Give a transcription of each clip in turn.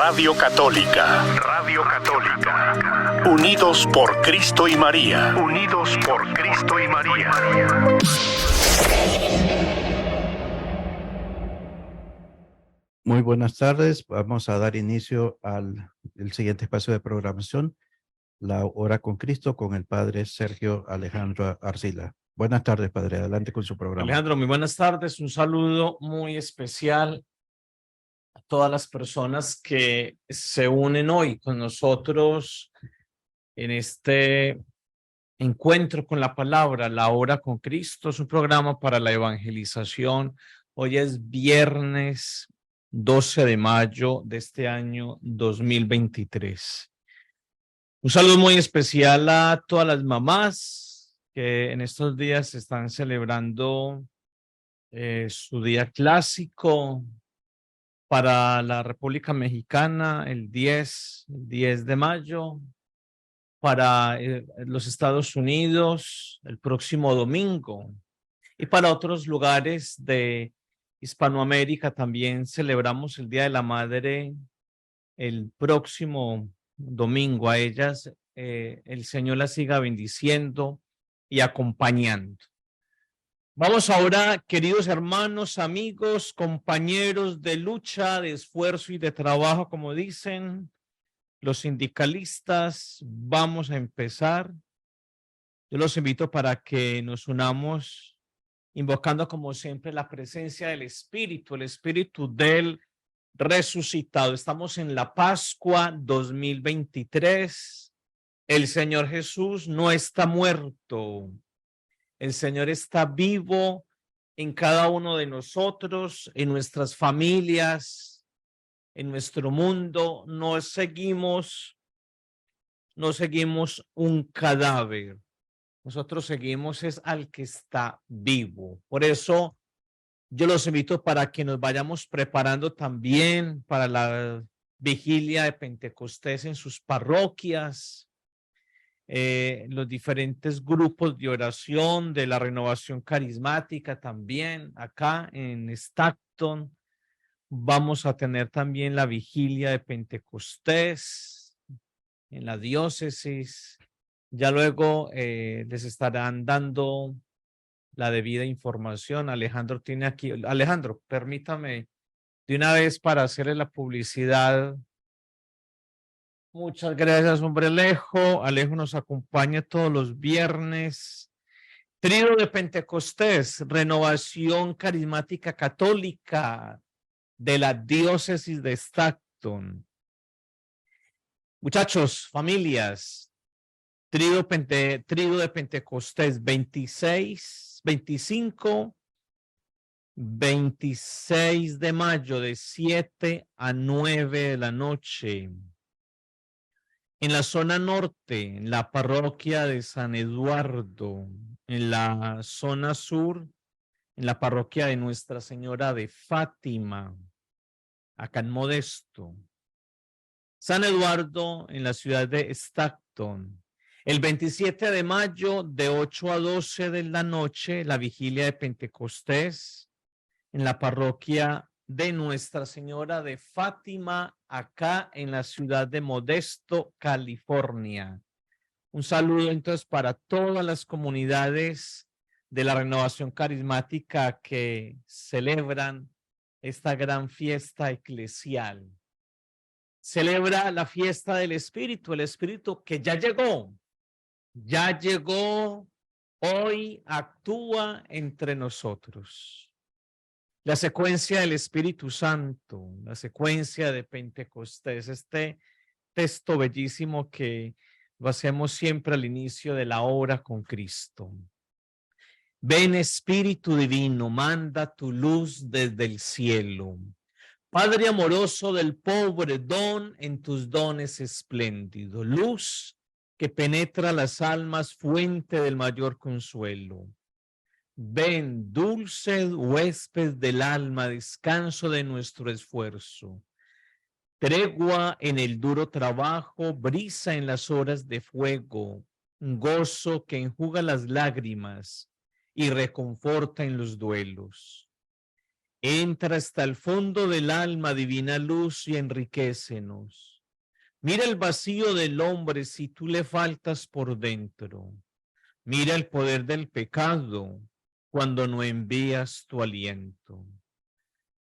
Radio Católica. Radio Católica. Unidos por Cristo y María. Unidos por Cristo y María. Muy buenas tardes. Vamos a dar inicio al siguiente espacio de programación, La Hora con Cristo, con el Padre Sergio Alejandro Arcila. Buenas tardes, Padre. Adelante con su programa. Alejandro, muy buenas tardes. Un saludo muy especial a todas las personas que se unen hoy con nosotros en este encuentro con la palabra, La Hora con Cristo. Es un programa para la evangelización. Hoy es viernes 12 de mayo de este año 2023. Un saludo muy especial a todas las mamás que en estos días están celebrando su día clásico. Para la República Mexicana, el 10 de mayo. Para los Estados Unidos, el próximo domingo. Y para otros lugares de Hispanoamérica también celebramos el Día de la Madre el próximo domingo. A ellas el Señor las siga bendiciendo y acompañando. Vamos ahora, queridos hermanos, amigos, compañeros de lucha, de esfuerzo y de trabajo, como dicen los sindicalistas. Vamos a empezar. Yo los invito para que nos unamos, invocando como siempre la presencia del Espíritu, el Espíritu del resucitado. Estamos en la Pascua 2023. El Señor Jesús no está muerto. El Señor está vivo en cada uno de nosotros, en nuestras familias, en nuestro mundo. No seguimos un cadáver. Nosotros seguimos es al que está vivo. Por eso yo los invito para que nos vayamos preparando también para la vigilia de Pentecostés en sus parroquias. Los diferentes grupos de oración de la renovación carismática también acá en Stockton. Vamos a tener también la vigilia de Pentecostés en la diócesis. Ya luego les estarán dando la debida información. Alejandro tiene aquí. Alejandro, permítame de una vez para hacerle la publicidad. Muchas gracias, hombre Alejo. Alejo nos acompaña todos los viernes. Trío de Pentecostés, Renovación Carismática Católica de la Diócesis de Stockton. Muchachos, familias, trío de Pentecostés, 26, 25, 26 de mayo, de 7 a 9 de la noche. En la zona norte, en la parroquia de San Eduardo. En la zona sur, en la parroquia de Nuestra Señora de Fátima, acá en Modesto. San Eduardo, en la ciudad de Stockton. El 27 de mayo, de 8 a 12 de la noche, la vigilia de Pentecostés, en la parroquia de Nuestra Señora de Fátima, acá en la ciudad de Modesto, California. Un saludo entonces para todas las comunidades de la renovación carismática que celebran esta gran fiesta eclesial. Celebra la fiesta del Espíritu, el Espíritu que ya llegó, hoy actúa entre nosotros. La secuencia del Espíritu Santo, la secuencia de Pentecostés, este texto bellísimo que lo hacemos siempre al inicio de la hora con Cristo. Ven Espíritu Divino, manda tu luz desde el cielo. Padre amoroso del pobre, don en tus dones espléndido, luz que penetra las almas, fuente del mayor consuelo. Ven, dulce huésped del alma, descanso de nuestro esfuerzo. Tregua en el duro trabajo, brisa en las horas de fuego, gozo que enjuga las lágrimas y reconforta en los duelos. Entra hasta el fondo del alma, divina luz, y enriquécenos. Mira el vacío del hombre si tú le faltas por dentro. Mira el poder del pecado cuando no envías tu aliento.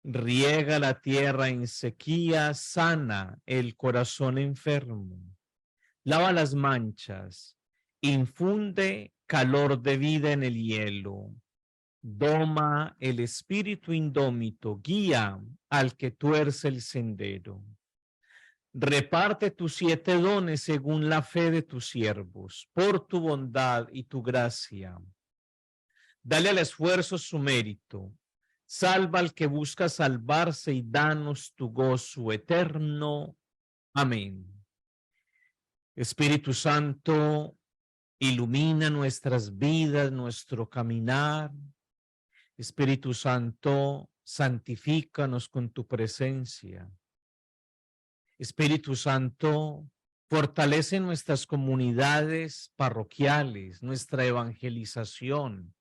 Riega la tierra en sequía, sana el corazón enfermo. Lava las manchas, infunde calor de vida en el hielo. Doma el espíritu indómito, guía al que tuerce el sendero. Reparte tus 7 dones según la fe de tus siervos, por tu bondad y tu gracia. Dale al esfuerzo su mérito. Salva al que busca salvarse y danos tu gozo eterno. Amén. Espíritu Santo, ilumina nuestras vidas, nuestro caminar. Espíritu Santo, santifícanos con tu presencia. Espíritu Santo, fortalece nuestras comunidades parroquiales, nuestra evangelización.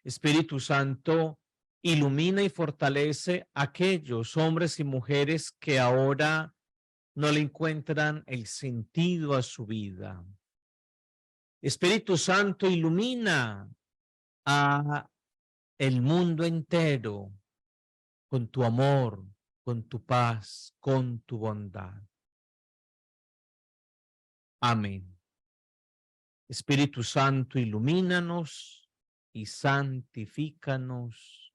Espíritu Santo, ilumina y fortalece a aquellos hombres y mujeres que ahora no le encuentran el sentido a su vida. Espíritu Santo, ilumina a el mundo entero con tu amor, con tu paz, con tu bondad. Amén. Espíritu Santo, ilumínanos y santifícanos.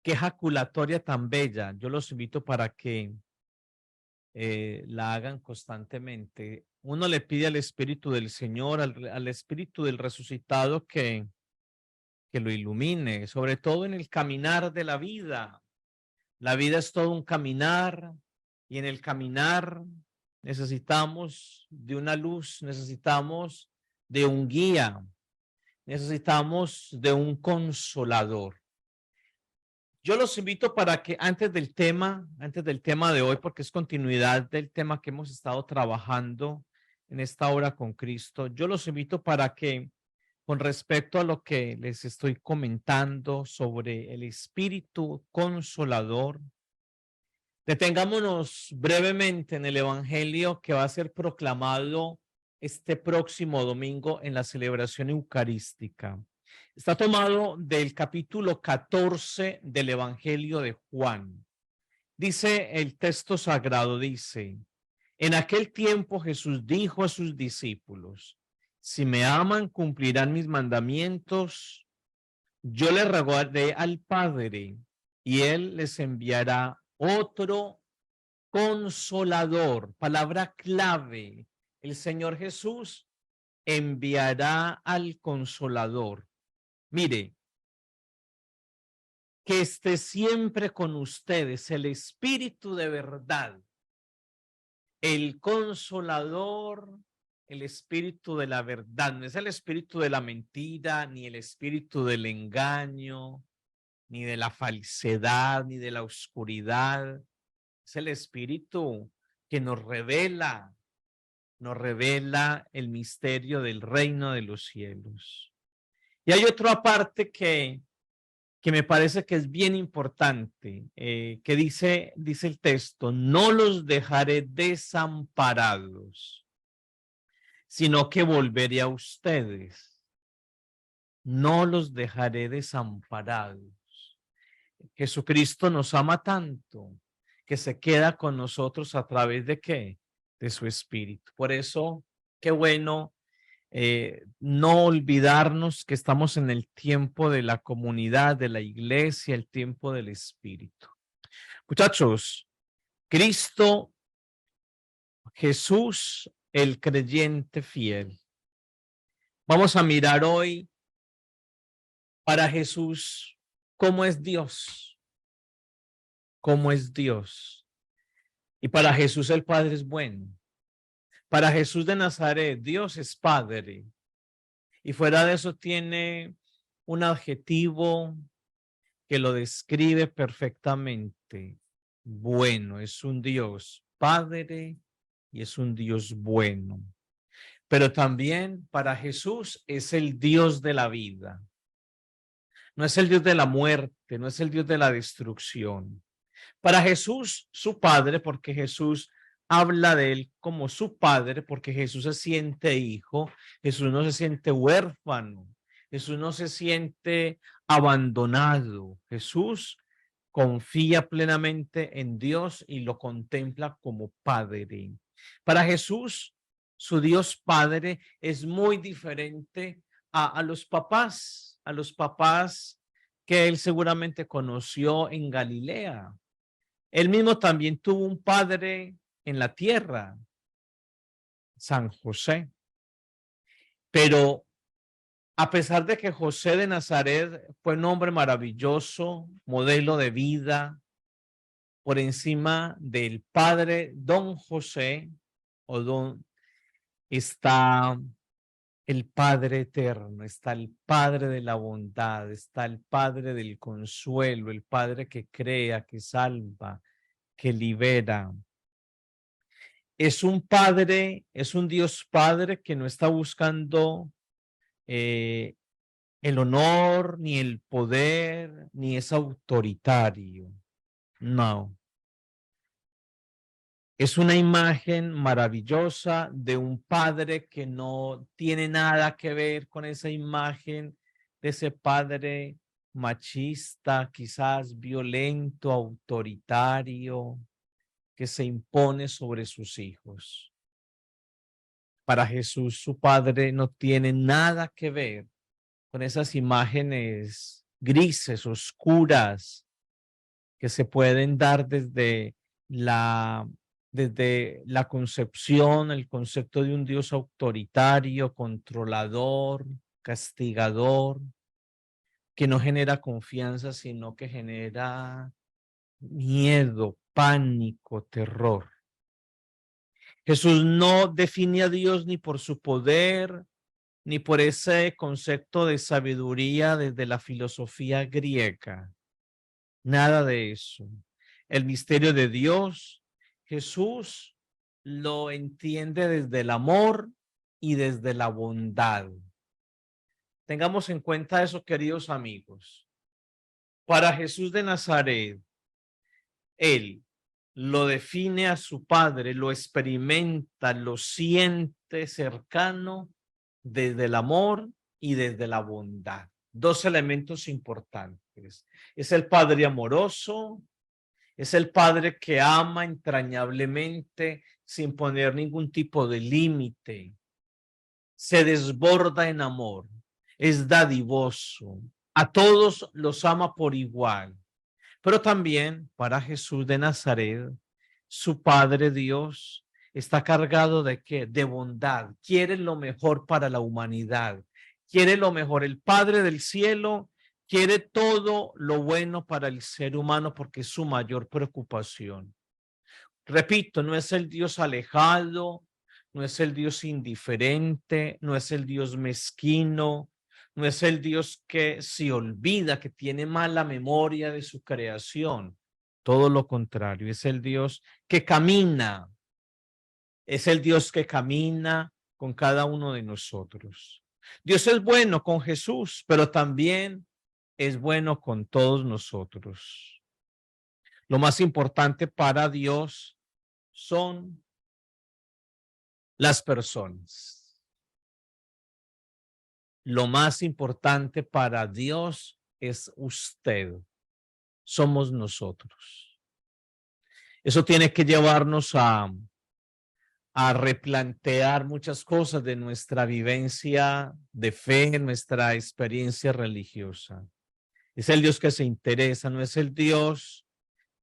Qué ejaculatoria tan bella. Yo los invito para que la hagan constantemente. Uno le pide al Espíritu del Señor, al Espíritu del resucitado que lo ilumine, sobre todo en el caminar de la vida. La vida es todo un caminar y en el caminar necesitamos de una luz, necesitamos de un guía, necesitamos de un consolador. Yo los invito para que antes del tema de hoy, porque es continuidad del tema que hemos estado trabajando en esta hora con Cristo, yo los invito para que con respecto a lo que les estoy comentando sobre el Espíritu Consolador, detengámonos brevemente en el Evangelio que va a ser proclamado este próximo domingo en la celebración eucarística. Está tomado del capítulo 14 del Evangelio de Juan. Dice el texto sagrado, dice, en aquel tiempo Jesús dijo a sus discípulos, si me aman, cumplirán mis mandamientos. Yo les rogaré al Padre y Él les enviará otro consolador. Palabra clave. El Señor Jesús enviará al consolador. Mire, que esté siempre con ustedes el Espíritu de verdad, el consolador, el espíritu de la verdad. No es el espíritu de la mentira, ni el espíritu del engaño, ni de la falsedad, ni de la oscuridad. Es el espíritu que nos revela el misterio del reino de los cielos. Y hay otra parte que me parece que es bien importante, que dice el texto, no los dejaré desamparados, sino que volveré a ustedes. No los dejaré desamparados. Jesucristo nos ama tanto que se queda con nosotros a través de ¿qué? De su Espíritu. Por eso, qué bueno no olvidarnos que estamos en el tiempo de la comunidad, de la iglesia, el tiempo del Espíritu. Muchachos, Cristo, Jesús, el creyente fiel. Vamos a mirar hoy para Jesús cómo es Dios, cómo es Dios. Y para Jesús el Padre es bueno. Para Jesús de Nazaret, Dios es Padre. Y fuera de eso tiene un adjetivo que lo describe perfectamente. Bueno, es un Dios Padre y es un Dios bueno. Pero también para Jesús es el Dios de la vida. no es el Dios de la muerte, no es el Dios de la destrucción. Para Jesús, su Padre, porque Jesús habla de él como su Padre, porque Jesús se siente hijo, Jesús no se siente huérfano, Jesús no se siente abandonado. Jesús confía plenamente en Dios y lo contempla como Padre. Para Jesús, su Dios Padre es muy diferente a los papás que él seguramente conoció en Galilea. Él mismo también tuvo un padre en la tierra, San José. Pero a pesar de que José de Nazaret fue un hombre maravilloso, modelo de vida, por encima del padre don José o don, está el Padre eterno, está el Padre de la bondad, está el Padre del consuelo, el Padre que crea, que salva, que libera. Es un Padre, es un Dios Padre que no está buscando el honor, ni el poder, ni es autoritario. No. Es una imagen maravillosa de un padre que no tiene nada que ver con esa imagen de ese padre machista, quizás violento, autoritario, que se impone sobre sus hijos. Para Jesús, su padre no tiene nada que ver con esas imágenes grises, oscuras, que se pueden dar desde la concepción, el concepto de un Dios autoritario, controlador, castigador, que no genera confianza, sino que genera miedo, pánico, terror. Jesús no define a Dios ni por su poder, ni por ese concepto de sabiduría desde la filosofía griega. Nada de eso. El misterio de Dios, Jesús lo entiende desde el amor y desde la bondad. Tengamos en cuenta eso, queridos amigos. Para Jesús de Nazaret, él lo define a su Padre, lo experimenta, lo siente cercano desde el amor y desde la bondad. Dos elementos importantes. Es el Padre amoroso, es el Padre que ama entrañablemente sin poner ningún tipo de límite. Se desborda en amor, es dadivoso, a todos los ama por igual. Pero también para Jesús de Nazaret, su Padre Dios está cargado ¿de qué? De bondad. Quiere lo mejor para la humanidad. Quiere lo mejor. El Padre del cielo quiere todo lo bueno para el ser humano porque es su mayor preocupación. Repito, no es el Dios alejado, no es el Dios indiferente, no es el Dios mezquino, no es el Dios que se olvida, que tiene mala memoria de su creación. Todo lo contrario, es el Dios que camina, es el Dios que camina con cada uno de nosotros. Dios es bueno con Jesús, pero también es bueno con todos nosotros. Lo más importante para Dios son las personas. Lo más importante para Dios es usted. Somos nosotros. Eso tiene que llevarnos a replantear muchas cosas de nuestra vivencia de fe, nuestra experiencia religiosa. Es el Dios que se interesa, no es el Dios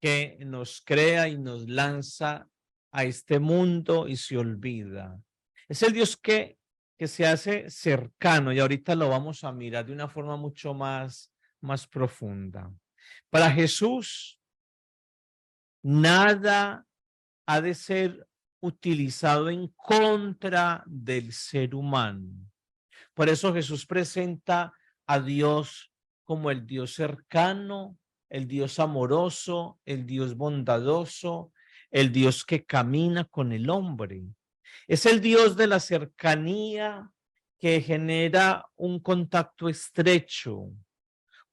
que nos crea y nos lanza a este mundo y se olvida. Es el Dios que se hace cercano y ahorita lo vamos a mirar de una forma mucho más profunda. Para Jesús, nada ha de ser utilizado en contra del ser humano. Por eso Jesús presenta a Dios como el Dios cercano, el Dios amoroso, el Dios bondadoso, el Dios que camina con el hombre. Es el Dios de la cercanía que genera un contacto estrecho,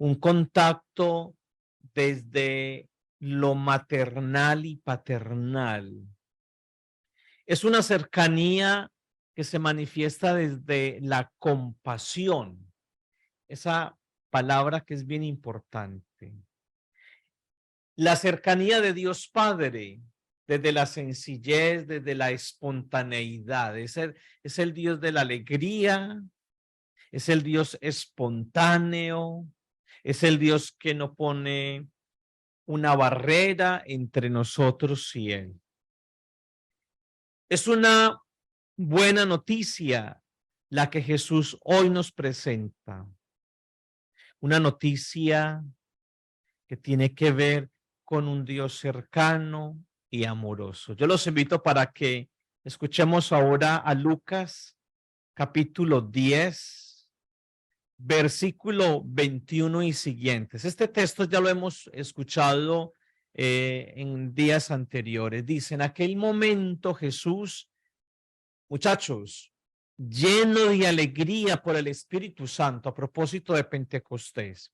un contacto desde lo maternal y paternal. Es una cercanía que se manifiesta desde la compasión, esa palabra que es bien importante. La cercanía de Dios Padre, desde la sencillez, desde la espontaneidad. Es el Dios de la alegría, es el Dios espontáneo, es el Dios que no pone una barrera entre nosotros y Él. Es una buena noticia la que Jesús hoy nos presenta. Una noticia que tiene que ver con un Dios cercano y amoroso. Yo los invito para que escuchemos ahora a Lucas capítulo 10, versículo 21 y siguientes. Este texto ya lo hemos escuchado en días anteriores. Dice, en aquel momento Jesús, muchachos, lleno de alegría por el Espíritu Santo, a propósito de Pentecostés.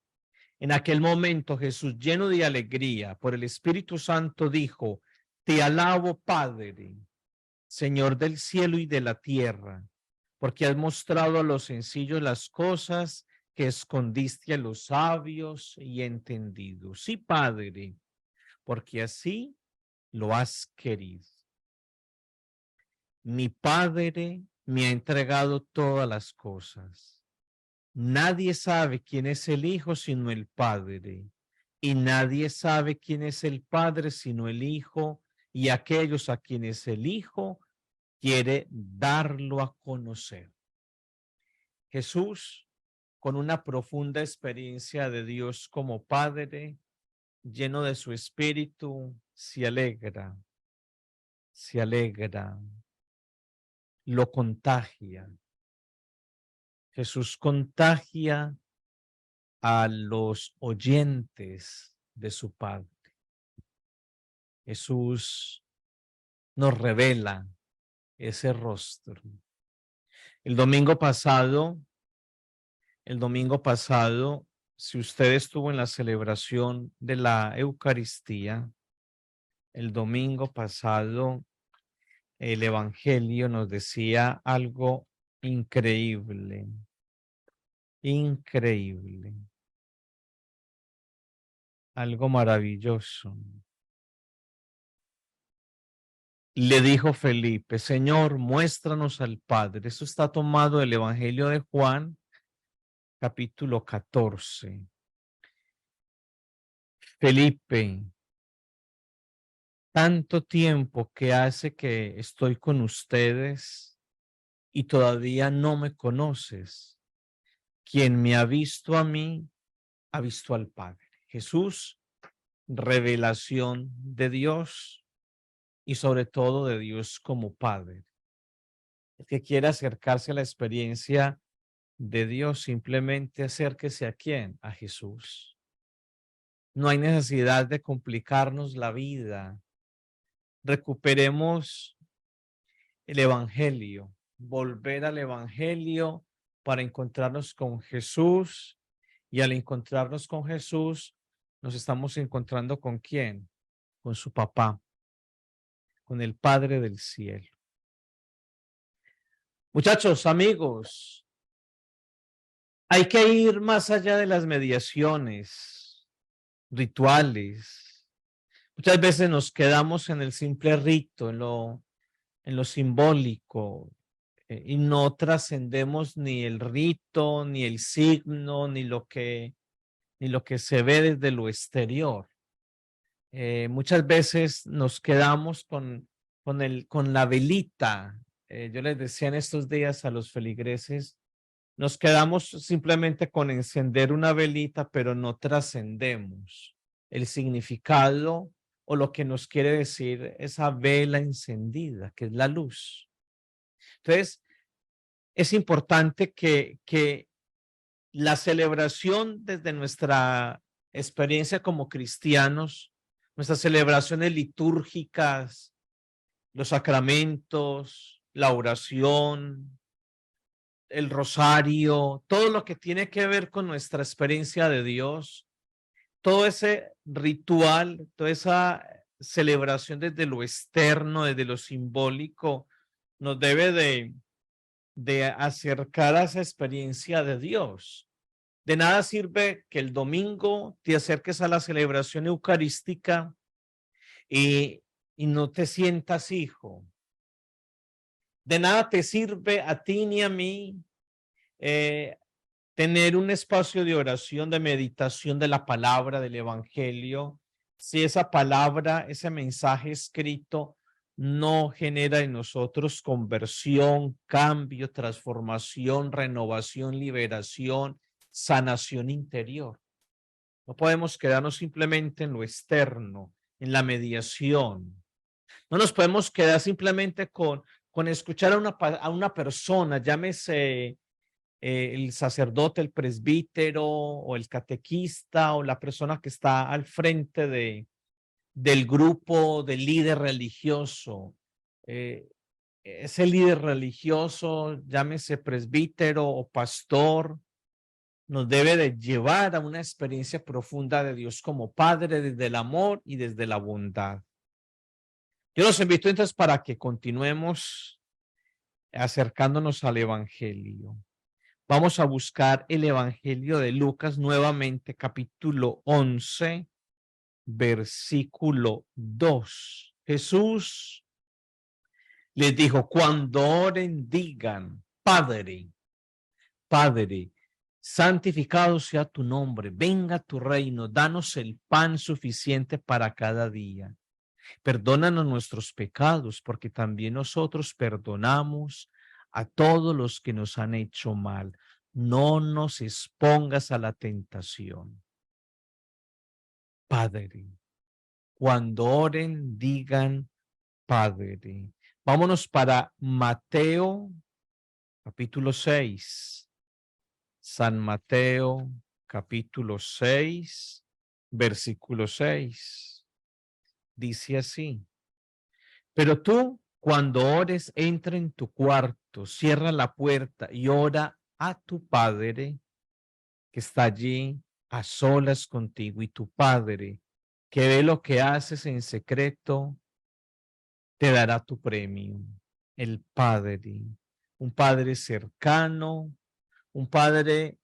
En aquel momento Jesús, lleno de alegría por el Espíritu Santo, dijo, te alabo, Padre, Señor del cielo y de la tierra, porque has mostrado a los sencillos las cosas que escondiste a los sabios y entendidos. Sí, Padre, porque así lo has querido. Mi Padre me ha entregado todas las cosas. Nadie sabe quién es el Hijo sino el Padre, y nadie sabe quién es el Padre sino el Hijo, y aquellos a quienes el Hijo quiere darlo a conocer. Jesús, con una profunda experiencia de Dios como Padre, lleno de su Espíritu, se alegra, lo contagia. Jesús contagia a los oyentes de su Padre. Jesús nos revela ese rostro. El domingo pasado, si usted estuvo en la celebración de la Eucaristía, el domingo pasado el Evangelio nos decía algo increíble, algo maravilloso. Le dijo Felipe, Señor, muéstranos al Padre. Eso está tomado del Evangelio de Juan, capítulo 14. Felipe, tanto tiempo que hace que estoy con ustedes y todavía no me conoces. Quien me ha visto a mí, ha visto al Padre. Jesús, revelación de Dios y sobre todo de Dios como Padre. El que quiera acercarse a la experiencia de Dios, simplemente acérquese a ¿quién? A Jesús. No hay necesidad de complicarnos la vida. Recuperemos el Evangelio, volver al Evangelio para encontrarnos con Jesús, y al encontrarnos con Jesús nos estamos encontrando ¿con quién? Con su papá, con el Padre del cielo. Muchachos, amigos, hay que ir más allá de las mediaciones, rituales. Muchas veces nos quedamos en el simple rito, en lo simbólico, y no trascendemos ni el rito, ni el signo, ni lo que se ve desde lo exterior. Muchas veces nos quedamos con la velita. Yo les decía en estos días a los feligreses, nos quedamos simplemente con encender una velita, pero no trascendemos el significado o lo que nos quiere decir esa vela encendida, que es la luz. Entonces, es importante que la celebración desde nuestra experiencia como cristianos, nuestras celebraciones litúrgicas, los sacramentos, la oración, el rosario, todo lo que tiene que ver con nuestra experiencia de Dios, todo ese ritual, toda esa celebración desde lo externo, desde lo simbólico, nos debe de acercar a esa experiencia de Dios. De nada sirve que el domingo te acerques a la celebración eucarística y no te sientas hijo. De nada te sirve a ti ni a mí tener un espacio de oración, de meditación de la palabra, del evangelio, si esa palabra, ese mensaje escrito no genera en nosotros conversión, cambio, transformación, renovación, liberación, sanación interior. No podemos quedarnos simplemente en lo externo, en la mediación. No nos podemos quedar simplemente con escuchar a una persona, llámese el sacerdote, el presbítero o el catequista o la persona que está al frente del grupo del líder religioso. Ese líder religioso, llámese presbítero o pastor, nos debe de llevar a una experiencia profunda de Dios como Padre desde el amor y desde la bondad. Yo los invito entonces para que continuemos acercándonos al Evangelio. Vamos a buscar el Evangelio de Lucas nuevamente, capítulo 11, versículo 2. Jesús les dijo, cuando oren, digan, Padre, Padre, santificado sea tu nombre, venga tu reino, danos el pan suficiente para cada día. Perdónanos nuestros pecados, porque también nosotros perdonamos a todos los que nos han hecho mal. No nos expongas a la tentación. Padre, cuando oren, digan Padre. Vámonos para Mateo, capítulo 6. San Mateo, capítulo 6, versículo 6. Dice así. Pero tú, cuando ores, entra en tu cuarto, cierra la puerta y ora a tu Padre que está allí a solas contigo, y tu Padre que ve lo que haces en secreto, te dará tu premio. El Padre, un Padre cercano, un Padre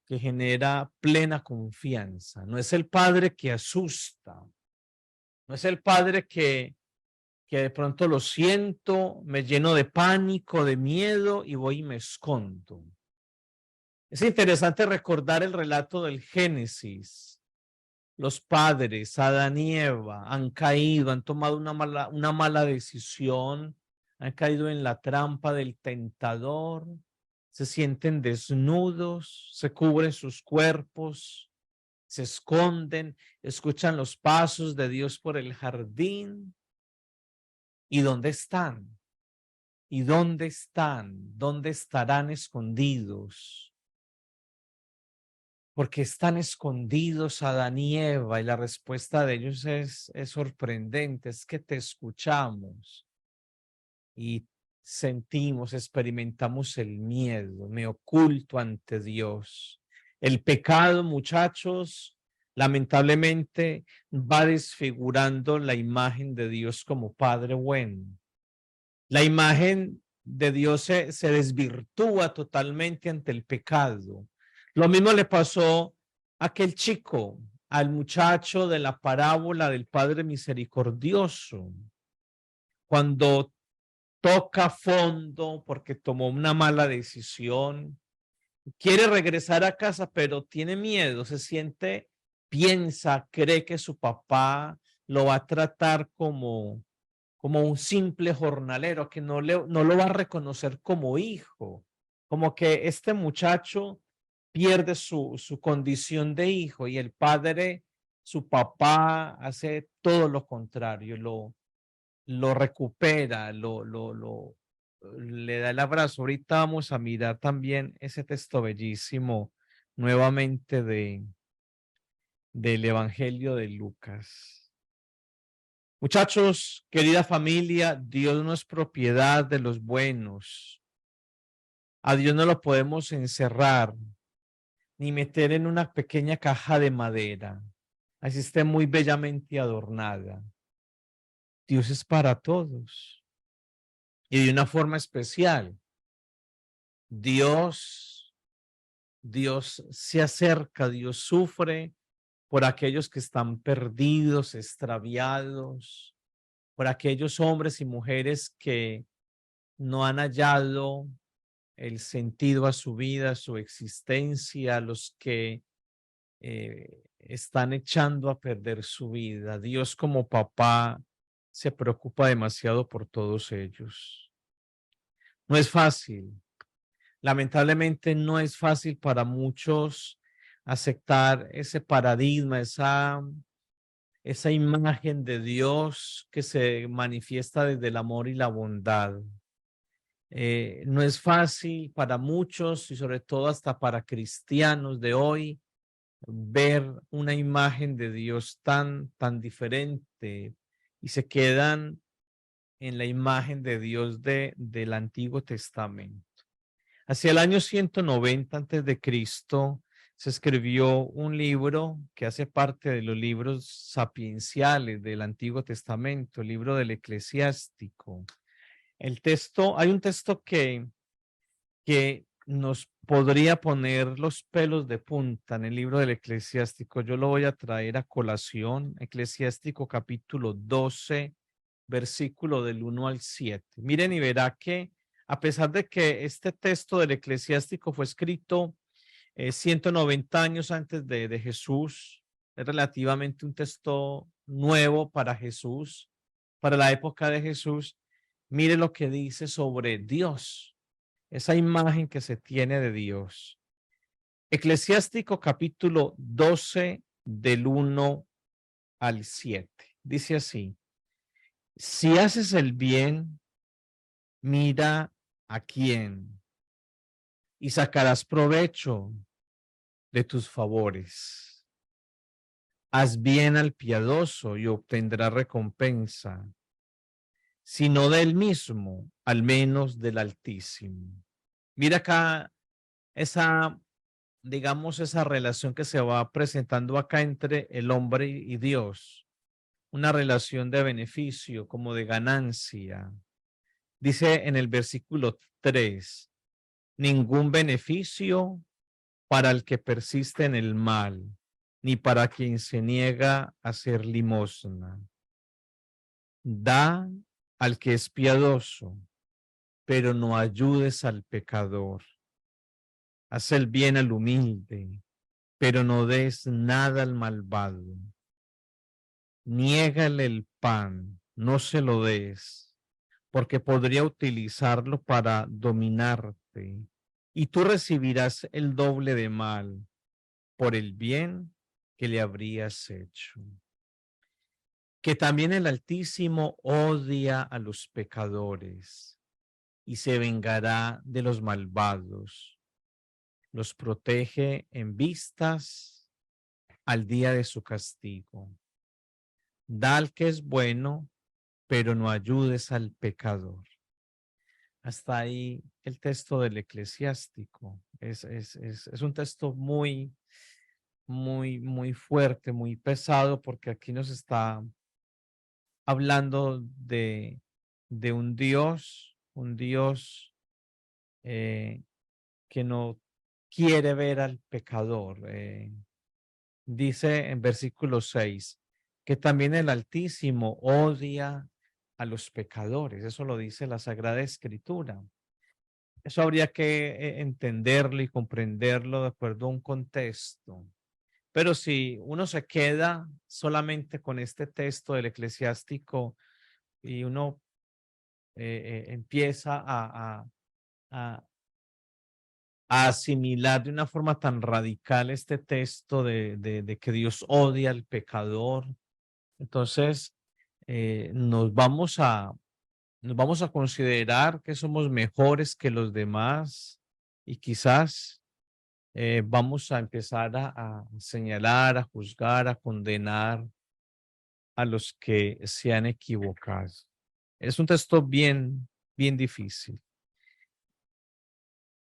que genera plena confianza. No es el Padre que asusta, no es el Padre que de pronto lo siento, me lleno de pánico, de miedo y voy y me escondo. Es interesante recordar el relato del Génesis. Los padres, Adán y Eva, han caído, han tomado una mala decisión, han caído en la trampa del tentador, se sienten desnudos, se cubren sus cuerpos, se esconden, escuchan los pasos de Dios por el jardín. ¿Y dónde están? ¿Y dónde están? ¿Dónde estarán escondidos? Porque están escondidos Adán y Eva, y la respuesta de ellos es sorprendente, es que te escuchamos y sentimos, experimentamos el miedo, me oculto ante Dios. El pecado, muchachos, lamentablemente va desfigurando la imagen de Dios como Padre bueno. La imagen de Dios se desvirtúa totalmente ante el pecado. Lo mismo le pasó a aquel chico, al muchacho de la parábola del Padre Misericordioso, cuando toca fondo porque tomó una mala decisión, quiere regresar a casa, pero tiene miedo, se siente, piensa, cree que su papá lo va a tratar como un simple jornalero, que no lo va a reconocer como hijo, como que este muchacho pierde su condición de hijo, y el padre, su papá, hace todo lo contrario, lo recupera, le da el abrazo. Ahorita vamos a mirar también ese texto bellísimo nuevamente del Evangelio de Lucas. Muchachos, querida familia, Dios no es propiedad de los buenos. A Dios no lo podemos encerrar ni meter en una pequeña caja de madera, así esté muy bellamente adornada. Dios es para todos y de una forma especial. Dios se acerca, Dios sufre por aquellos que están perdidos, extraviados, por aquellos hombres y mujeres que no han hallado el sentido a su vida, a su existencia, los que están echando a perder su vida. Dios como papá se preocupa demasiado por todos ellos. No es fácil. Lamentablemente no es fácil para muchos aceptar ese paradigma, esa imagen de Dios que se manifiesta desde el amor y la bondad. No es fácil para muchos y sobre todo hasta para cristianos de hoy ver una imagen de Dios tan diferente y se quedan en la imagen de Dios del Antiguo Testamento. Hacia el año 190 antes de Cristo se escribió un libro que hace parte de los libros sapienciales del Antiguo Testamento, el libro del Eclesiástico. Hay un texto que nos podría poner los pelos de punta en el libro del Eclesiástico. Yo lo voy a traer a colación, Eclesiástico capítulo 12, versículo del 1 al 7. Miren y verá que a pesar de que este texto del Eclesiástico fue escrito 190 años antes de Jesús, es relativamente un texto nuevo para Jesús, para la época de Jesús. Mire lo que dice sobre Dios, esa imagen que se tiene de Dios. Eclesiástico capítulo 12 del 1 al 7. Dice así: si haces el bien, mira a quién y sacarás provecho de tus favores. Haz bien al piadoso y obtendrás recompensa, si no del mismo, al menos del Altísimo. Mira acá esa, digamos, esa relación que se va presentando acá entre el hombre y Dios, una relación de beneficio, como de ganancia. Dice en el versículo 3, ningún beneficio para el que persiste en el mal, ni para quien se niega a hacer limosna. Da al que es piadoso, pero no ayudes al pecador. Haz el bien al humilde, pero no des nada al malvado. Niégale el pan, no se lo des, porque podría utilizarlo para dominarte, y tú recibirás el doble de mal por el bien que le habrías hecho. Que también el Altísimo odia a los pecadores y se vengará de los malvados. Los protege en vistas al día de su castigo. Da al que es bueno, pero no ayudes al pecador. Hasta ahí el texto del Eclesiástico. Es un texto muy fuerte, muy pesado, porque aquí nos está hablando de un Dios que no quiere ver al pecador. Dice en versículo 6 que también el Altísimo odia a los pecadores. Eso lo dice la Sagrada Escritura. Eso habría que entenderlo y comprenderlo de acuerdo a un contexto. Pero si uno se queda solamente con este texto del Eclesiástico y uno empieza a asimilar de una forma tan radical este texto de que Dios odia al pecador, entonces nos vamos a considerar que somos mejores que los demás y quizás vamos a empezar a señalar, a juzgar, a condenar a los que se han equivocado. Es un texto bien difícil.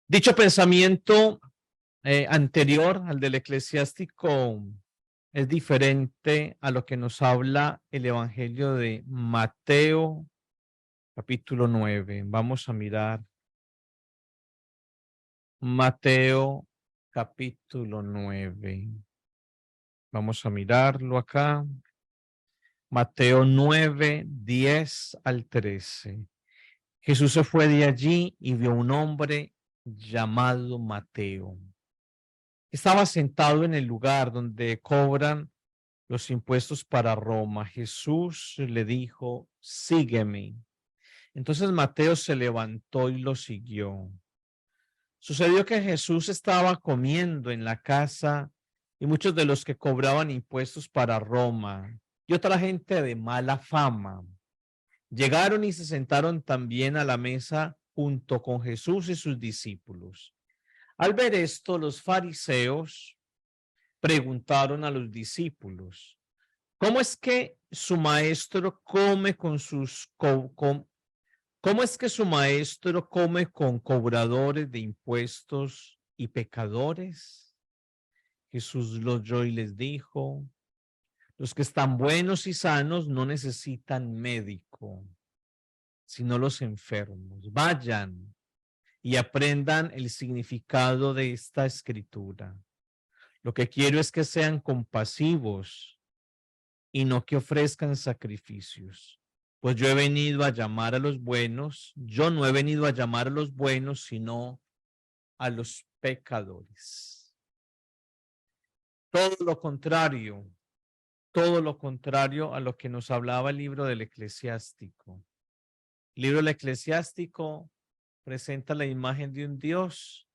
Dicho pensamiento anterior al del eclesiástico es diferente a lo que nos habla el Evangelio de Mateo, capítulo 9. Vamos a mirar Mateo, capítulo 9. Vamos a mirarlo acá. Mateo 9, 10 al 13. Jesús se fue de allí y vio un hombre llamado Mateo. Estaba sentado en el lugar donde cobran los impuestos para Roma. Jesús le dijo, sígueme. Entonces Mateo se levantó y lo siguió. Sucedió que Jesús estaba comiendo en la casa y muchos de los que cobraban impuestos para Roma y otra gente de mala fama llegaron y se sentaron también a la mesa junto con Jesús y sus discípulos. Al ver esto, los fariseos preguntaron a los discípulos, ¿cómo es que su maestro come con cómo es que su maestro come con cobradores de impuestos y pecadores? Jesús los oyó y les dijo, los que están buenos y sanos no necesitan médico, sino los enfermos. Vayan y aprendan el significado de esta escritura. Lo que quiero es que sean compasivos y no que ofrezcan sacrificios. Pues yo he venido a llamar a los buenos, yo no he venido a llamar a los buenos, sino a los pecadores. Todo lo contrario a lo que nos hablaba el libro del Eclesiástico. El libro del Eclesiástico presenta la imagen de un Dios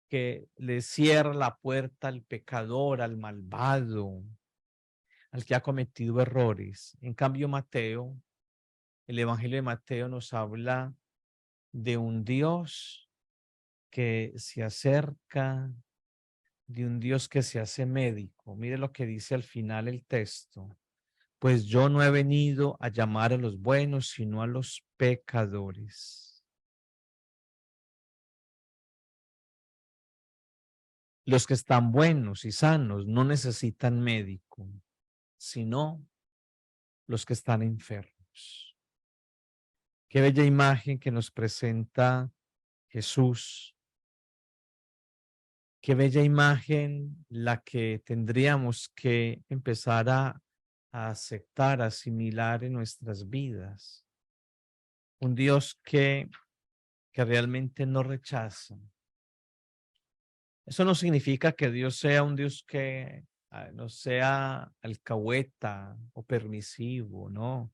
que le cierra la puerta al pecador, al malvado, al que ha cometido errores. En cambio, Mateo, el Evangelio de Mateo nos habla de un Dios que se acerca, de un Dios que se hace médico. Mire lo que dice al final el texto. Pues yo no he venido a llamar a los buenos, sino a los pecadores. Los que están buenos y sanos no necesitan médico, sino los que están enfermos. Qué bella imagen que nos presenta Jesús. Qué bella imagen la que tendríamos que empezar a aceptar, a asimilar en nuestras vidas. Un Dios que realmente no rechaza. Eso no significa que Dios sea un Dios que no sea alcahueta o permisivo, no.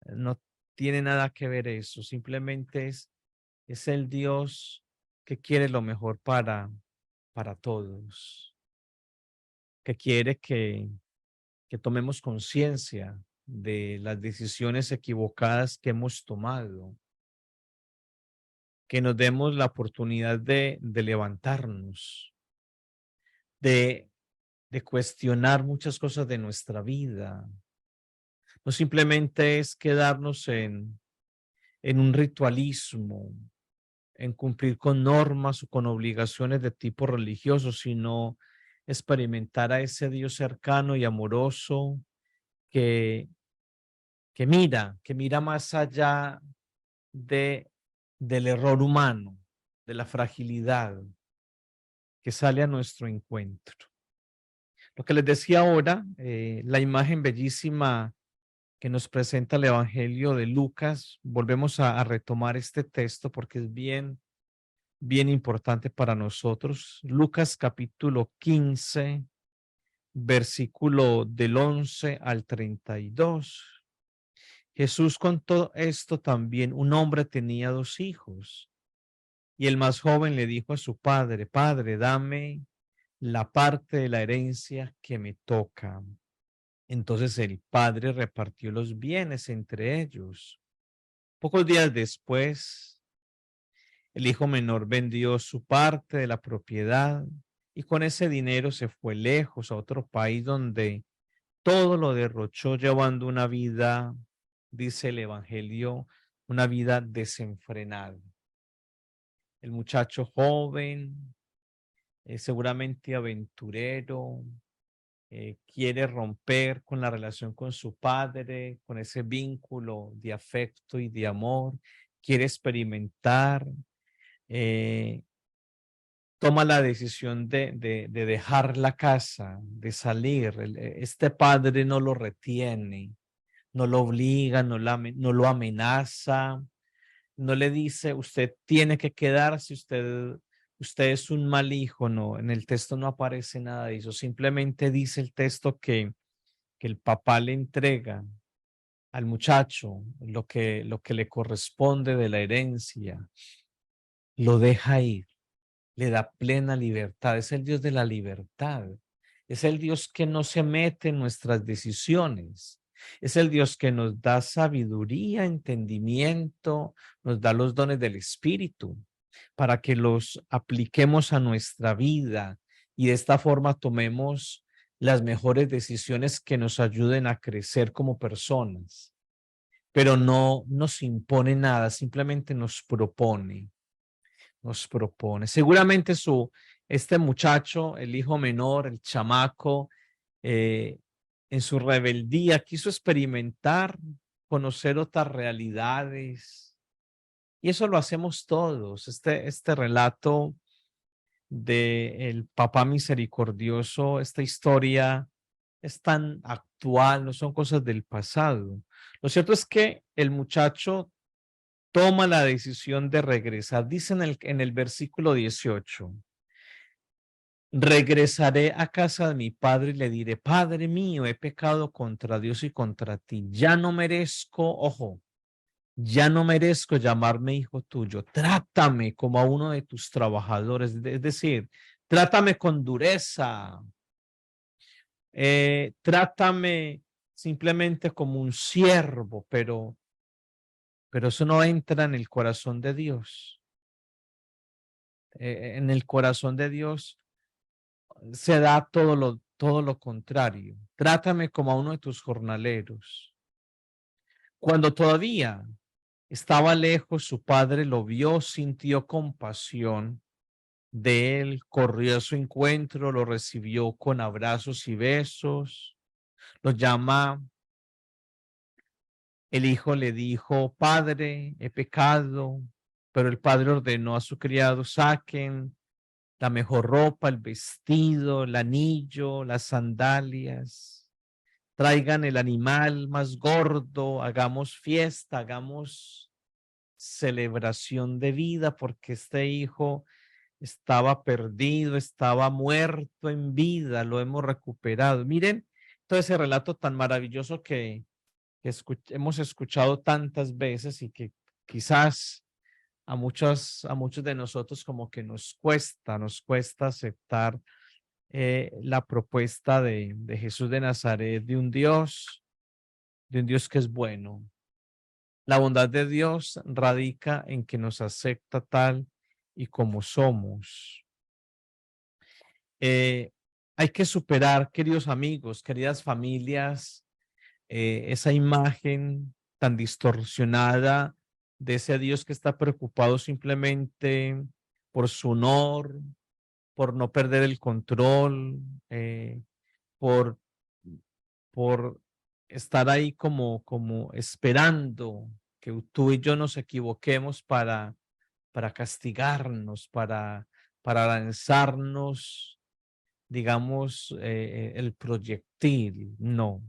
No tiene nada que ver eso. Simplemente es el Dios que quiere lo mejor para todos. Que quiere que tomemos conciencia de las decisiones equivocadas que hemos tomado, que nos demos la oportunidad de levantarnos, de cuestionar muchas cosas de nuestra vida. No simplemente es quedarnos en un ritualismo, en cumplir con normas o con obligaciones de tipo religioso, sino experimentar a ese Dios cercano y amoroso que mira más allá del error humano, de la fragilidad que sale a nuestro encuentro. Lo que les decía ahora, la imagen bellísima que nos presenta el Evangelio de Lucas, volvemos a retomar este texto porque es bien importante para nosotros. Lucas capítulo 15, versículo del 11 al 32. Jesús contó esto también. Un hombre tenía 2 hijos y el más joven le dijo a su padre, Padre, dame la parte de la herencia que me toca. Entonces el padre repartió los bienes entre ellos. Pocos días después, el hijo menor vendió su parte de la propiedad y con ese dinero se fue lejos a otro país donde todo lo derrochó llevando una vida, dice el Evangelio, una vida desenfrenada. el muchacho joven, seguramente aventurero, quiere romper con la relación con su padre, con ese vínculo de afecto y de amor, quiere experimentar, eh, toma la decisión de dejar la casa, de salir. Este padre no lo retiene, no lo obliga, no lo amenaza, no le dice, usted tiene que quedarse, usted es un mal hijo. No, en el texto no aparece nada de eso. Simplemente dice el texto que el papá le entrega al muchacho lo que le corresponde de la herencia, lo deja ir, le da plena libertad. Es el Dios de la libertad. Es el Dios que no se mete en nuestras decisiones. Es el Dios que nos da sabiduría, entendimiento, nos da los dones del Espíritu para que los apliquemos a nuestra vida y de esta forma tomemos las mejores decisiones que nos ayuden a crecer como personas. Pero no nos impone nada, simplemente nos propone. Seguramente este muchacho, el hijo menor, el chamaco, en su rebeldía quiso experimentar, conocer otras realidades. Y eso lo hacemos todos. Este relato de el papá misericordioso, esta historia es tan actual, no son cosas del pasado. Lo cierto es que el muchacho toma la decisión de regresar. Dice en el versículo 18, regresaré a casa de mi padre y le diré, Padre mío, he pecado contra Dios y contra ti. Ya no merezco, ojo, ya no merezco llamarme hijo tuyo. Trátame como a uno de tus trabajadores. Es decir, trátame con dureza. Trátame simplemente como un siervo, pero eso no entra en el corazón de Dios. En el corazón de Dios se da todo lo contrario. Trátame como a uno de tus jornaleros. Cuando todavía estaba lejos, su padre lo vio, sintió compasión de él, corrió a su encuentro, lo recibió con abrazos y besos, lo llama. El hijo le dijo, Padre, he pecado, pero el padre ordenó a su criado, saquen la mejor ropa, el vestido, el anillo, las sandalias, traigan el animal más gordo, hagamos fiesta, hagamos celebración de vida, porque este hijo estaba perdido, estaba muerto en vida, lo hemos recuperado. Miren todo ese relato tan maravilloso que hemos escuchado tantas veces y que quizás a muchos de nosotros como que nos cuesta aceptar la propuesta de Jesús de Nazaret, de un Dios que es bueno. La bondad de Dios radica en que nos acepta tal y como somos. Hay que superar, queridos amigos, queridas familias, esa imagen tan distorsionada de ese Dios que está preocupado simplemente por su honor, por no perder el control, por, por estar ahí como esperando que tú y yo nos equivoquemos para castigarnos, para lanzarnos, digamos, el proyectil. No.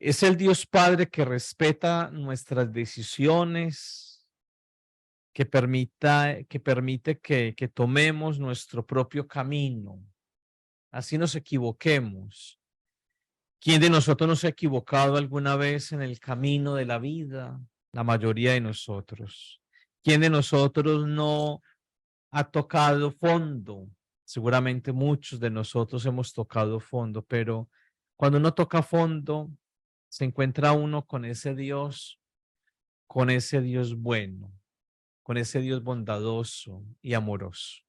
Es el Dios Padre que respeta nuestras decisiones, que permite que tomemos nuestro propio camino. Así nos equivoquemos. ¿Quién de nosotros no se ha equivocado alguna vez en el camino de la vida? La mayoría de nosotros. ¿Quién de nosotros no ha tocado fondo? Seguramente muchos de nosotros hemos tocado fondo, pero cuando uno toca fondo, se encuentra uno con ese Dios bueno, con ese Dios bondadoso y amoroso.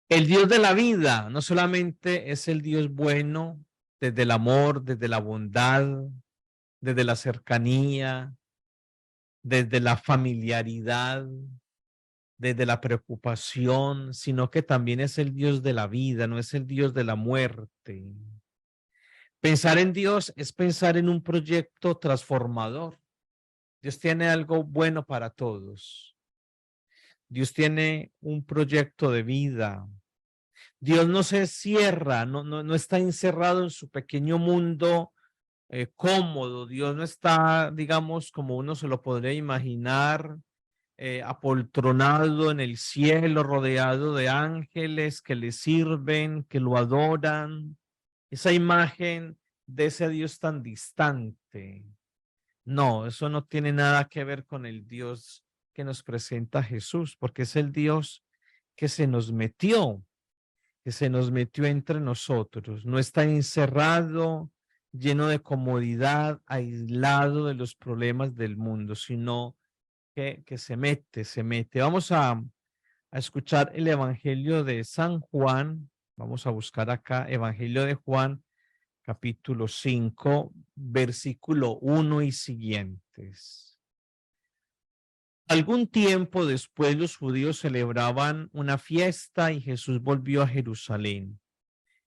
El Dios de la vida no solamente es el Dios bueno desde el amor, desde la bondad, desde la cercanía, desde la familiaridad, desde la preocupación, sino que también es el Dios de la vida, no es el Dios de la muerte. Pensar en Dios es pensar en un proyecto transformador. Dios tiene algo bueno para todos. Dios tiene un proyecto de vida. Dios no se cierra, no está encerrado en su pequeño mundo cómodo. Dios no está, digamos, como uno se lo podría imaginar, apoltronado en el cielo, rodeado de ángeles que le sirven, que lo adoran. Esa imagen de ese Dios tan distante. No, eso no tiene nada que ver con el Dios que nos presenta Jesús, porque es el Dios que se nos metió entre nosotros. No está encerrado, lleno de comodidad, aislado de los problemas del mundo, sino que se mete, se mete. Vamos a escuchar el Evangelio de San Juan. Vamos a buscar acá Evangelio de Juan, capítulo 5, versículo 1 y siguientes. Algún tiempo después los judíos celebraban una fiesta y Jesús volvió a Jerusalén.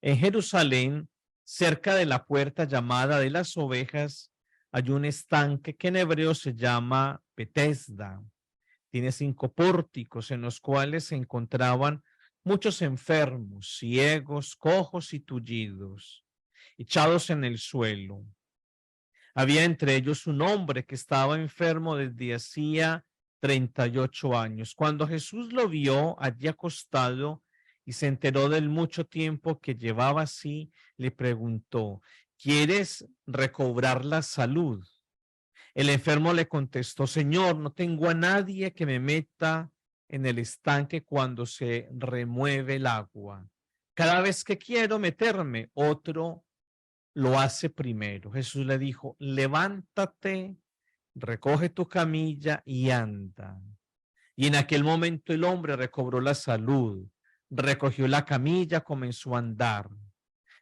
En Jerusalén, cerca de la puerta llamada de las ovejas, hay un estanque que en hebreo se llama Betesda. Tiene 5 pórticos en los cuales se encontraban muchos enfermos, ciegos, cojos y tullidos, echados en el suelo. Había entre ellos un hombre que estaba enfermo desde hacía 38 años. Cuando Jesús lo vio allí acostado y se enteró del mucho tiempo que llevaba así, le preguntó: ¿quieres recobrar la salud? El enfermo le contestó: Señor, no tengo a nadie que me meta en el estanque cuando se remueve el agua. Cada vez que quiero meterme, otro lo hace primero. Jesús le dijo: levántate, recoge tu camilla y anda. Y en aquel momento el hombre recobró la salud, recogió la camilla, comenzó a andar.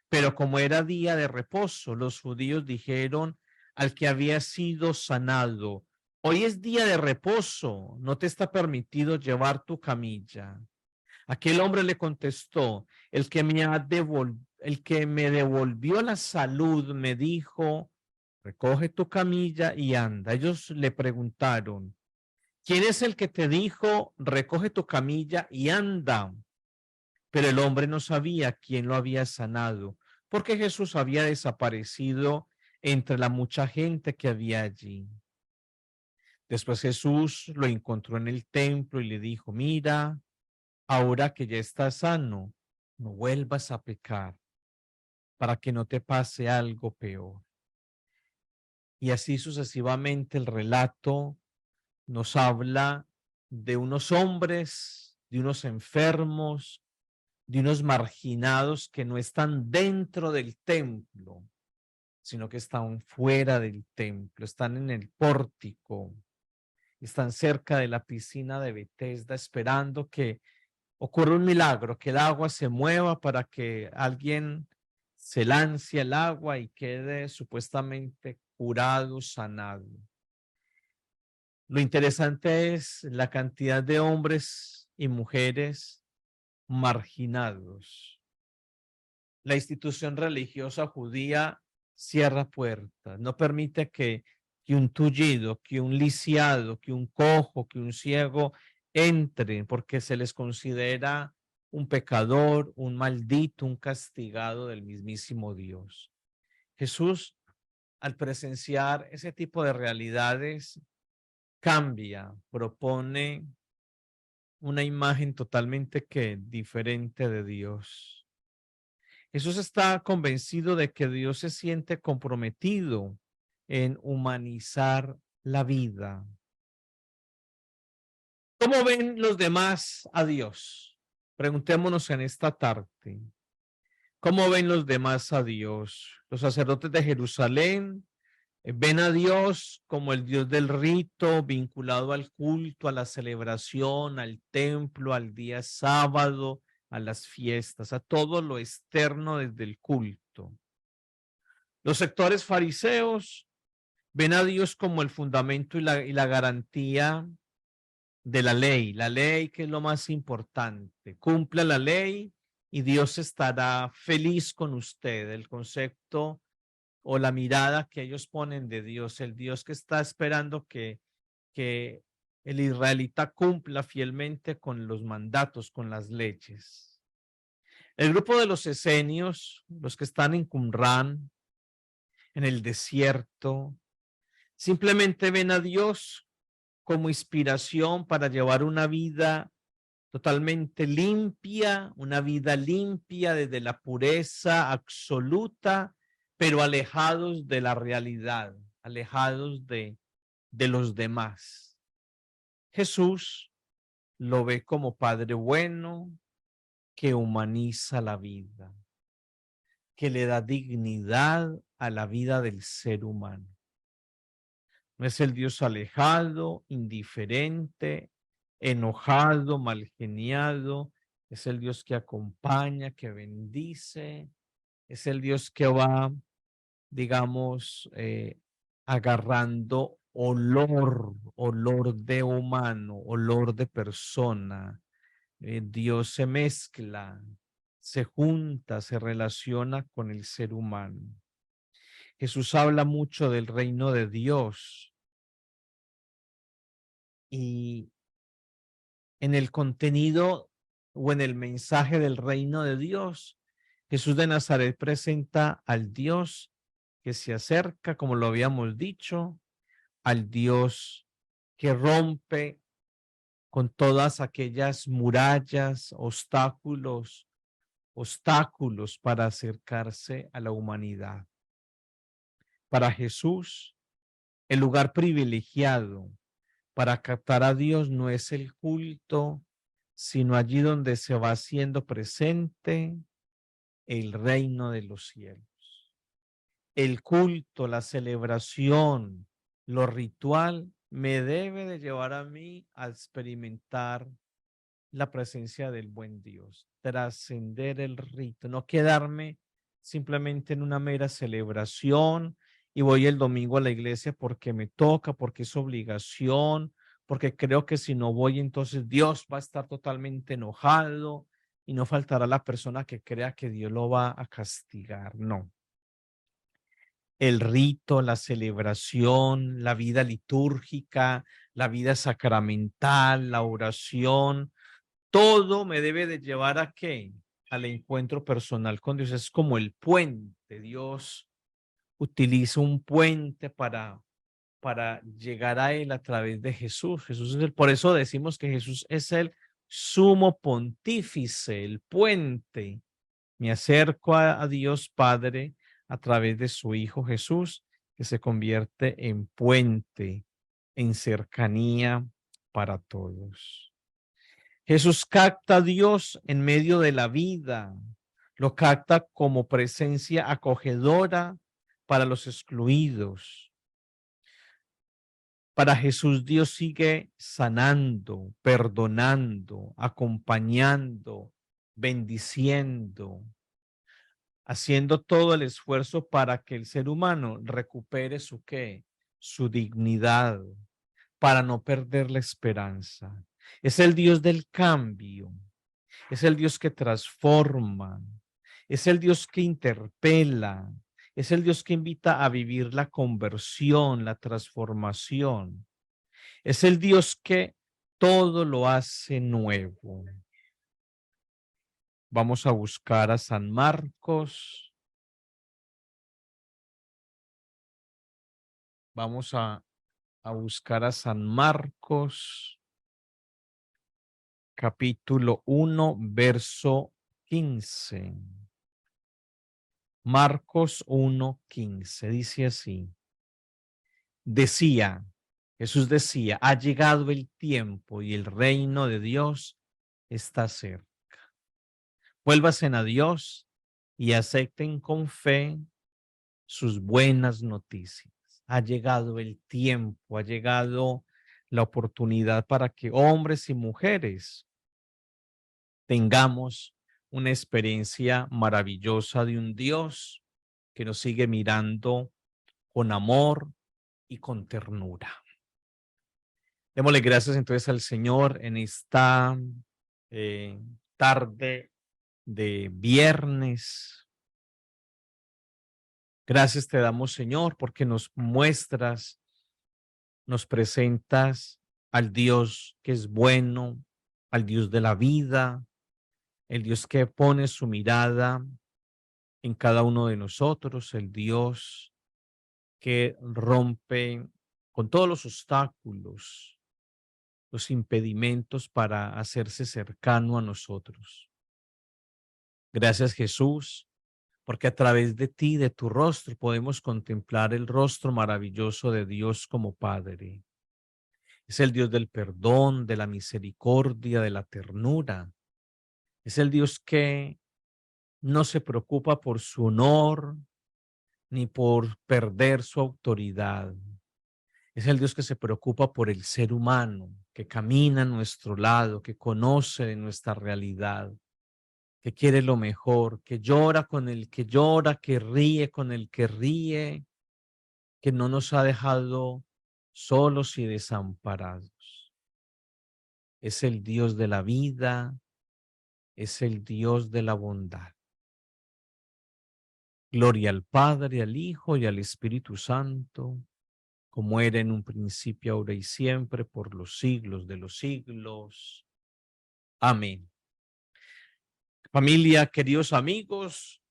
Pero como era día de reposo, los judíos dijeron al que había sido sanado: hoy es día de reposo, no te está permitido llevar tu camilla. Aquel hombre le contestó: el que me devolvió la salud me dijo: recoge tu camilla y anda. Ellos le preguntaron: ¿quién es el que te dijo recoge tu camilla y anda? Pero el hombre no sabía quién lo había sanado, porque Jesús había desaparecido entre la mucha gente que había allí. Después Jesús lo encontró en el templo y le dijo: mira, ahora que ya estás sano, no vuelvas a pecar para que no te pase algo peor. Y así sucesivamente el relato nos habla de unos hombres, de unos enfermos, de unos marginados que no están dentro del templo, sino que están fuera del templo, están en el pórtico, están cerca de la piscina de Betesda esperando que ocurra un milagro, que el agua se mueva para que alguien se lance al agua y quede supuestamente curado, sanado. Lo interesante es la cantidad de hombres y mujeres marginados. La institución religiosa judía cierra puertas, no permite que un tullido, que un lisiado, que un cojo, que un ciego entren, porque se les considera un pecador, un maldito, un castigado del mismísimo Dios. Jesús, al presenciar ese tipo de realidades, cambia, propone una imagen totalmente diferente de Dios. Jesús está convencido de que Dios se siente comprometido en humanizar la vida. ¿Cómo ven los demás a Dios? Preguntémonos en esta tarde. ¿Cómo ven los demás a Dios? Los sacerdotes de Jerusalén ven a Dios como el Dios del rito, vinculado al culto, a la celebración, al templo, al día sábado, a las fiestas, a todo lo externo desde el culto. Los sectores fariseos ven a Dios como el fundamento y la garantía de la ley que es lo más importante. Cumpla la ley y Dios estará feliz con usted. El concepto o la mirada que ellos ponen de Dios, el Dios que está esperando que el israelita cumpla fielmente con los mandatos, con las leyes. El grupo de los esenios, los que están en Qumran, en el desierto, simplemente ven a Dios como inspiración para llevar una vida totalmente limpia, una vida limpia desde la pureza absoluta, pero alejados de la realidad, alejados de los demás. Jesús lo ve como Padre bueno que humaniza la vida, que le da dignidad a la vida del ser humano. No es el Dios alejado, indiferente, enojado, malgeniado. Es el Dios que acompaña, que bendice. Es el Dios que va, digamos, agarrando olor de humano, olor de persona. Dios se mezcla, se junta, se relaciona con el ser humano. Jesús habla mucho del reino de Dios y en el contenido o en el mensaje del reino de Dios, Jesús de Nazaret presenta al Dios que se acerca, como lo habíamos dicho, al Dios que rompe con todas aquellas murallas, obstáculos para acercarse a la humanidad. Para Jesús, el lugar privilegiado para captar a Dios no es el culto, sino allí donde se va haciendo presente el reino de los cielos. El culto, la celebración, lo ritual me debe de llevar a mí a experimentar la presencia del buen Dios, trascender el rito, no quedarme simplemente en una mera celebración y voy el domingo a la iglesia porque me toca, porque es obligación, porque creo que si no voy entonces Dios va a estar totalmente enojado y no faltará la persona que crea que Dios lo va a castigar. No. El rito, la celebración, la vida litúrgica, la vida sacramental, la oración, todo me debe de llevar ¿a qué? Al encuentro personal con Dios. Es como el puente. Dios utiliza un puente para llegar a Él a través de Jesús. Jesús es por eso decimos que Jesús es el sumo pontífice, el puente. Me acerco a Dios Padre a través de su Hijo Jesús, que se convierte en puente, en cercanía para todos. Jesús capta a Dios en medio de la vida, lo capta como presencia acogedora para los excluidos. Para Jesús, Dios sigue sanando, perdonando, acompañando, bendiciendo, haciendo todo el esfuerzo para que el ser humano recupere su ¿qué? Su dignidad, para no perder la esperanza. Es el Dios del cambio, es el Dios que transforma, es el Dios que interpela, es el Dios que invita a vivir la conversión, la transformación. Es el Dios que todo lo hace nuevo. Vamos a buscar a San Marcos. Vamos a buscar a San Marcos, capítulo 1, verso 15. Marcos 1:15 dice así. Jesús decía, ha llegado el tiempo y el reino de Dios está cerca. Vuélvasen a Dios y acepten con fe sus buenas noticias. Ha llegado el tiempo, ha llegado la oportunidad para que hombres y mujeres tengamos una experiencia maravillosa de un Dios que nos sigue mirando con amor y con ternura. Démosle gracias entonces al Señor en esta tarde de viernes. Gracias te damos, Señor, porque nos muestras, nos presentas al Dios que es bueno, al Dios de la vida, el Dios que pone su mirada en cada uno de nosotros, el Dios que rompe con todos los obstáculos, los impedimentos para hacerse cercano a nosotros. Gracias, Jesús, porque a través de ti, de tu rostro, podemos contemplar el rostro maravilloso de Dios como Padre. Es el Dios del perdón, de la misericordia, de la ternura. Es el Dios que no se preocupa por su honor ni por perder su autoridad. Es el Dios que se preocupa por el ser humano, que camina a nuestro lado, que conoce de nuestra realidad, que quiere lo mejor, que llora con el que llora, que ríe con el que ríe, que no nos ha dejado solos y desamparados. Es el Dios de la vida, es el Dios de la bondad. Gloria al Padre, al Hijo y al Espíritu Santo, como era en un principio, ahora y siempre, por los siglos de los siglos. Amén. Familia, queridos amigos,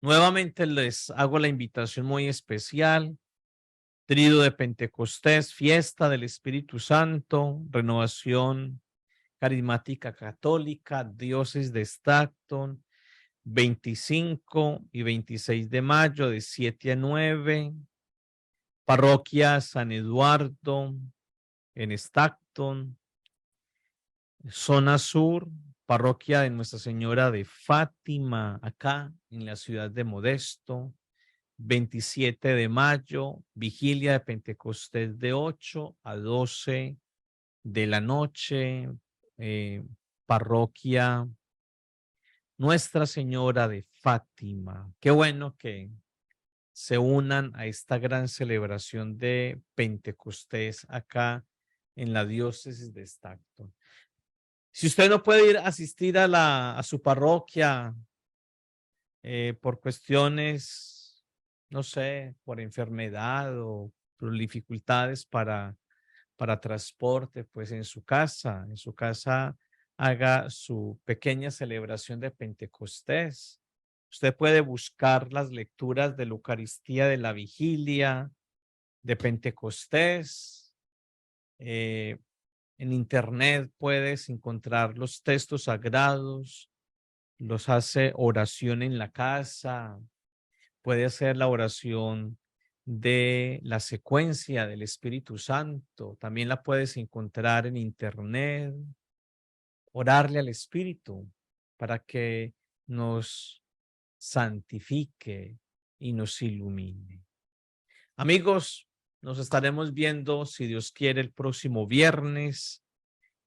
nuevamente les hago la invitación muy especial. Tríodo de Pentecostés, fiesta del Espíritu Santo, renovación carismática católica, diócesis de Stockton, 25 y 26 de mayo de 7 a 9. Parroquia San Eduardo en Stockton. Zona Sur, parroquia de Nuestra Señora de Fátima, acá en la ciudad de Modesto. 27 de mayo, vigilia de Pentecostés de 8 a 12 de la noche. Parroquia Nuestra Señora de Fátima. Qué bueno que se unan a esta gran celebración de Pentecostés acá en la diócesis de Stockton. Si usted no puede ir a asistir a su parroquia por cuestiones, no sé, por enfermedad o por dificultades para transporte, pues en su casa haga su pequeña celebración de Pentecostés. Usted puede buscar las lecturas de la Eucaristía de la Vigilia de Pentecostés. En internet puedes encontrar los textos sagrados, los hace oración en la casa, puede hacer la oración de la secuencia del Espíritu Santo, también la puedes encontrar en internet. Orarle al Espíritu para que nos santifique y nos ilumine. Amigos, nos estaremos viendo, si Dios quiere, el próximo viernes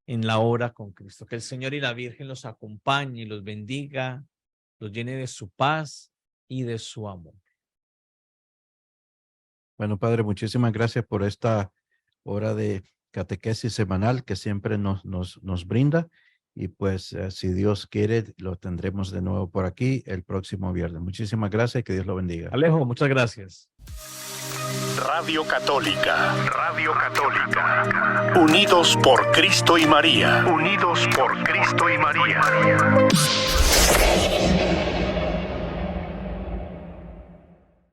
en la hora con Cristo. Que el Señor y la Virgen los acompañe y los bendiga, los llene de su paz y de su amor. Bueno, Padre, muchísimas gracias por esta hora de catequesis semanal que siempre nos brinda. Y pues, si Dios quiere, lo tendremos de nuevo por aquí el próximo viernes. Muchísimas gracias y que Dios lo bendiga. Alejo, muchas gracias. Radio Católica. Radio Católica. Unidos por Cristo y María. Unidos por Cristo y María.